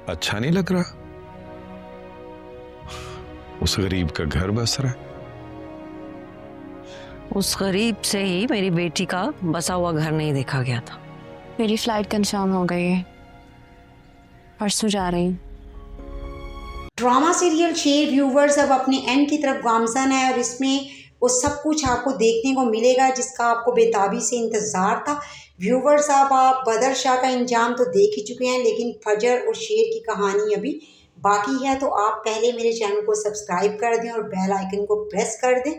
अच्छा नहीं लग रहा? उस गरीब का घर बस रहा है। उस गरीब से ही मेरी बेटी का बसा हुआ घर नहीं देखा गया था। मेरी फ्लाइट कंफर्म हो गई है, परसों जा रही हूँ। ड्रामा सीरियल शेर व्यूवर्स अब अपने एंड की तरफ गामजन है और इसमें वो सब कुछ आपको देखने को मिलेगा जिसका आपको बेताबी से इंतज़ार था। व्यूवर्स अब आप बदर शाह का इंजाम तो देख ही चुके हैं, लेकिन फजर और शेर की कहानी अभी बाकी है। तो आप पहले मेरे चैनल को सब्सक्राइब कर दें और बेल आइकन को प्रेस कर दें।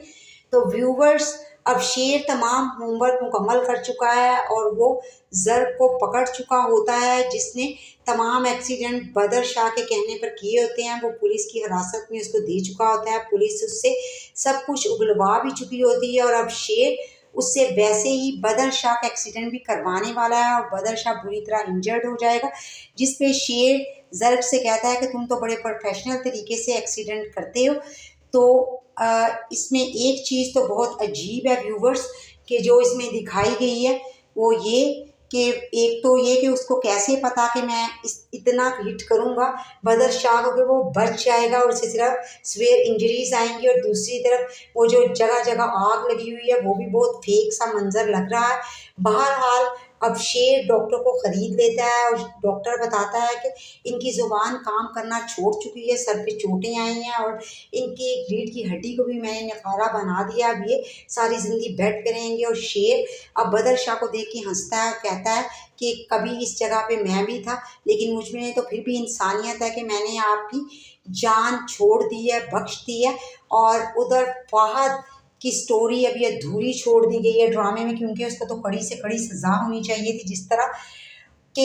तो व्यूवर्स अब शेर तमाम होमवर्क मुकम्मल कर चुका है और वो ज़र्ब को पकड़ चुका होता है जिसने तमाम एक्सीडेंट बदर शाह के कहने पर किए होते हैं। वो पुलिस की हिरासत में उसको दे चुका होता है, पुलिस उससे सब कुछ उगलवा भी चुकी होती है और अब शेर उससे वैसे ही बदर शाह का एक्सीडेंट भी करवाने वाला है और बदर शाह बुरी तरह इंजर्ड हो जाएगा, जिस पे शेर ज़र्ब से कहता है कि तुम तो बड़े प्रोफेशनल तरीके से एक्सीडेंट करते हो। तो इसमें एक चीज़ तो बहुत अजीब है व्यूवर्स कि जो इसमें दिखाई गई है वो ये कि एक तो ये कि उसको कैसे पता कि मैं इतना हिट करूँगा बदर शाह को कि वो बच जाएगा और उसे सिर्फ स्वेयर इंजरीज आएंगी। और दूसरी तरफ वो जो जगह जगह आग लगी हुई है वो भी बहुत फेक सा मंजर लग रहा है। बहरहाल अब शेर डॉक्टर को ख़रीद लेता है और डॉक्टर बताता है कि इनकी ज़ुबान काम करना छोड़ चुकी है, सर पे चोटें आई हैं और इनकी रीढ़ की हड्डी को भी मैंने नकारा बना दिया, अब ये सारी ज़िंदगी बेड पे रहेंगे। और शेर अब बदर शाह को देख के हंसता है, कहता है कि कभी इस जगह पे मैं भी था लेकिन मुझ में तो फिर भी इंसानियत है कि मैंने आपकी जान छोड़ दी है, बख्श दी है। और उधर फहद की स्टोरी अभी अधूरी छोड़ दी गई है ड्रामे में, क्योंकि उसको तो कड़ी से कड़ी सज़ा होनी चाहिए थी। जिस तरह कि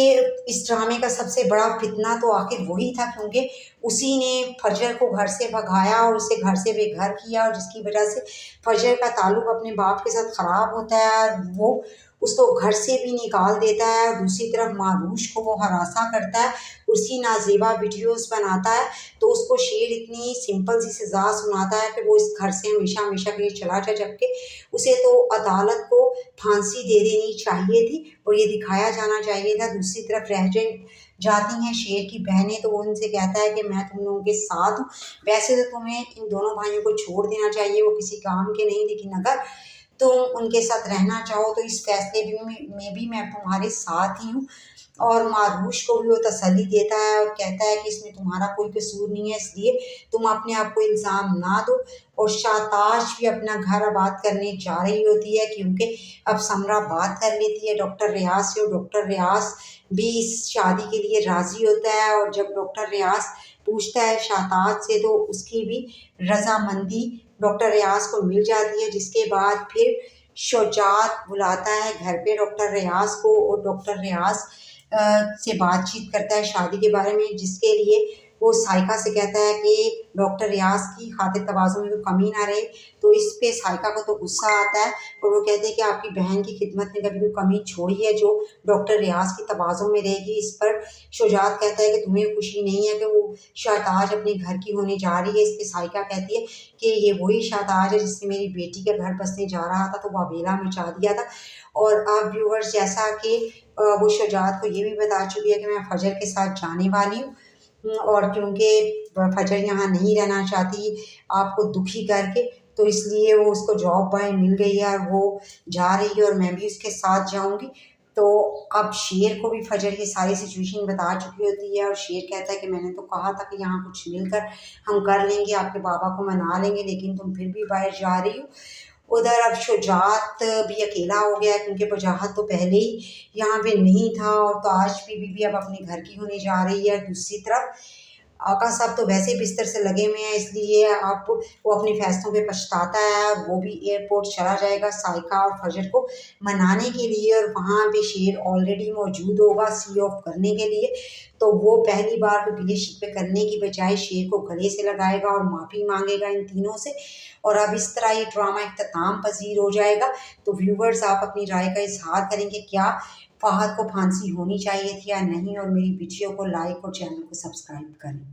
इस ड्रामे का सबसे बड़ा फितना तो आखिर वही था, क्योंकि उसी ने फजर को घर से भगाया और उसे घर से बेघर किया और जिसकी वजह से फजर का ताल्लुक अपने बाप के साथ ख़राब होता है और वो उसको घर से भी निकाल देता है। और दूसरी तरफ मारूश को वो हरासा करता है, उसकी नाजेबा वीडियोस बनाता है। तो उसको शेर इतनी सिंपल सी सज़ा सुनाता है कि वो इस घर से हमेशा हमेशा के लिए चला जाए, जबकि उसे तो अदालत को फांसी दे देनी चाहिए थी और ये दिखाया जाना चाहिए था। दूसरी तरफ रह जाती हैं शेर की बहनें, तो वो उनसे कहता है कि मैं तुम लोगों के साथ हूँ, वैसे तो तुम्हें इन दोनों भाइयों को छोड़ देना चाहिए, वो किसी काम के नहीं, लेकिन अगर तुम उनके साथ रहना चाहो तो इस फैसले में भी मैं तुम्हारे साथ ही हूँ। और मारूश को भी वो तसल्ली देता है और कहता है कि इसमें तुम्हारा कोई कसूर नहीं है, इसलिए तुम अपने आप को इल्ज़ाम ना दो। और शाताश भी अपना घर आबाद करने जा रही होती है, क्योंकि अब समरा बात कर लेती है डॉक्टर रियाज से और डॉक्टर रियाज भी इस शादी के लिए राज़ी होता है। और जब डॉक्टर रियाज पूछता है शाताज से तो उसकी भी रजामंदी डॉक्टर रियाज को मिल जाती है, जिसके बाद फिर शौजात बुलाता है घर पे डॉक्टर रियाज को और डॉक्टर रियाज से बातचीत करता है शादी के बारे में, जिसके लिए वो साइका से कहता है कि डॉक्टर रियाज की खातिर तवाज़ुन में कोई कमी ना रहे। तो इस पे साइका को तो गुस्सा आता है और वो कहते हैं कि आपकी बहन की खिदमत में कभी कोई कमी छोड़ी है जो डॉक्टर रियाज की तवाज़ुन में रहेगी। इस पर शुजात कहता है कि तुम्हें खुशी नहीं है कि वो शाहताज अपने घर की होने जा रही है। इस पर साइका कहती है कि ये वही शाहताज है जिससे मेरी बेटी का घर बसने जा रहा था, तो वह अबेला मचा दिया था। और अब व्यूवर्स जैसा कि वो शुजात को ये भी बता चुकी है कि मैं फजर के साथ जाने वाली हूँ और क्योंकि फजर यहाँ नहीं रहना चाहती आपको दुखी करके, तो इसलिए वो उसको जॉब बाय मिल गई है और वो जा रही है और मैं भी उसके साथ जाऊँगी। तो अब शेर को भी फजर की सारी सिचुएशन बता चुकी होती है और शेर कहता है कि मैंने तो कहा था कि यहाँ कुछ मिलकर हम कर लेंगे, आपके बाबा को मना लेंगे, लेकिन तुम फिर भी बाहर जा रही हो। उधर अब शुजात भी अकेला हो गया क्योंकि वजाहत तो पहले ही यहाँ पे नहीं था और तो आज बीबी भी अब अपने घर की होने जा रही है। दूसरी तरफ आका साहब तो वैसे ही बिस्तर से लगे हुए हैं, इसलिए आप वो अपने फैसलों पे पछताता है और वो भी एयरपोर्ट चला जाएगा साइका और फजर को मनाने के लिए और वहाँ पे शेर ऑलरेडी मौजूद होगा सी ऑफ करने के लिए। तो वो पहली बार गिले शिकवे करने की बजाय शेर को गले से लगाएगा और माफ़ी मांगेगा इन तीनों से और अब इस तरह ये ड्रामा इख्तिताम पजीर हो जाएगा। तो व्यूवर्स आप अपनी राय का इजहार करेंगे, क्या फहद को फांसी होनी चाहिए थी या नहीं, और मेरी वीडियो को लाइक और चैनल को सब्सक्राइब करें।